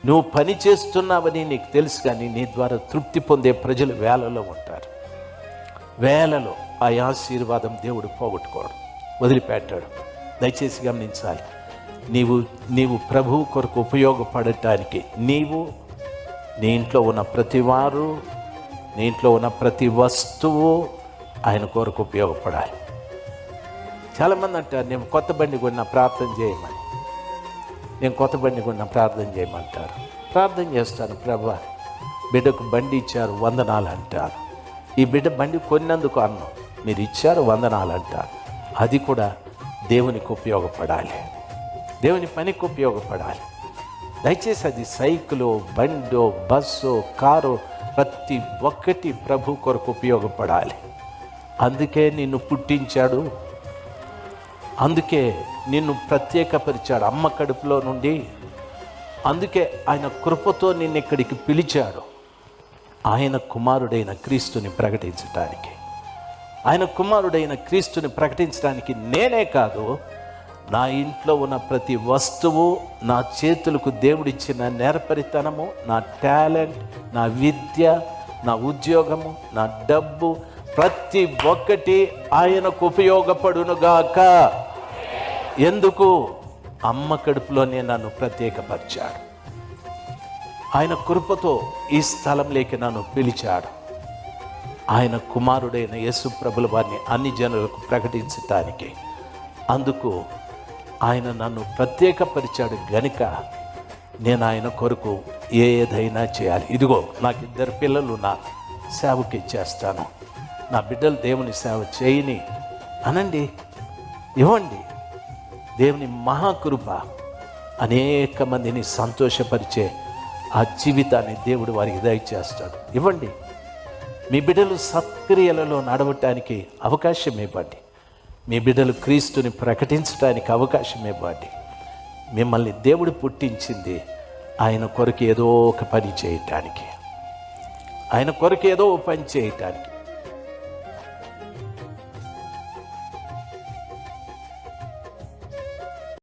నువ్వు పని చేస్తున్నావని నీకు తెలుసు, కానీ నీ ద్వారా తృప్తి పొందే ప్రజలు వేలలో ఉంటారు. వేలలో ఆ ఆశీర్వాదం దేవుడు పోగొట్టుకోవడం వదిలిపెట్టాడు. దయచేసి గమనించాలి. నీవు ప్రభువు కొరకు ఉపయోగపడటానికి నీవు, నీ ఇంట్లో ఉన్న ప్రతి వారు, నీ ఇంట్లో ఉన్న ప్రతి వస్తువు ఆయన కొరకు ఉపయోగపడాలి. చాలామంది అంటారు, నేను కొత్త బండి కొన్న ప్రార్థన చేయమని. నేను కొత్త బండి కొన్న ప్రార్థన చేయమంటారు. ప్రార్థన చేస్తాను, ప్రభువా బిడ్డకు బండి ఇచ్చారు, వందనాలు అంటాను. ఈ బిడ్డ బండి కొన్నందుకు అన్నం మీరు ఇచ్చారు, వందనాలు అంటాను. అది కూడా దేవునికి ఉపయోగపడాలి, దేవుని పనికి ఉపయోగపడాలి. దయచేసి అది సైకిలు, బండో, బస్సు, కారు, ప్రతి ఒక్కటి ప్రభు కొరకు ఉపయోగపడాలి. అందుకే నిన్ను పుట్టించాడు, అందుకే నిన్ను ప్రత్యేకపరిచాడు అమ్మ కడుపులో నుండి. అందుకే ఆయన కృపతో నిన్ను ఇక్కడికి పిలిచాడు, ఆయన కుమారుడైన క్రీస్తుని ప్రకటించటానికి. ఆయన కుమారుడైన క్రీస్తుని ప్రకటించడానికి నేనే కాదు, నా ఇంట్లో ఉన్న ప్రతి వస్తువు, నా చేతులకు దేవుడిచ్చిన నేర్పరితనము, నా టాలెంట్, నా విద్య, నా ఉద్యోగము, నా డబ్బు, ప్రతి ఒక్కటి ఆయనకు ఉపయోగపడునుగాక. ఎందుకు? అమ్మ కడుపులోనే నన్ను ప్రత్యేకపరిచాడు. ఆయన కృపతో ఈ స్థలంలోకి నన్ను పిలిచాడు. ఆయన కుమారుడైన యేసు ప్రభుల వారిని అన్ని జనులకు ప్రకటించటానికి. అందుకు ఆయన నన్ను ప్రత్యేకపరిచాడు గనుక నేను ఆయన కొరకు ఏదైనా చేయాలి. ఇదిగో నాకు 2 పిల్లలు, నా సేవకి ఇచ్చేస్తాను, నా బిడ్డలు దేవుని సేవ చేయని అనండి, ఇవ్వండి. దేవుని మహాకృప అనేక మందిని సంతోషపరిచే ఆ జీవితాన్ని దేవుడు వారికి దయచేస్తాడు. ఇవ్వండి. మీ బిడ్డలు సత్క్రియలలో నడవటానికి అవకాశం ఇవ్వండి. మీ బిడ్డలు క్రీస్తుని ప్రకటించడానికి అవకాశం ఇవ్వండి. మిమ్మల్ని దేవుడు పుట్టించింది ఆయన కొరకు ఏదో ఒక పని చేయటానికి, ఆయన కొరకు ఏదో పని చేయటానికి.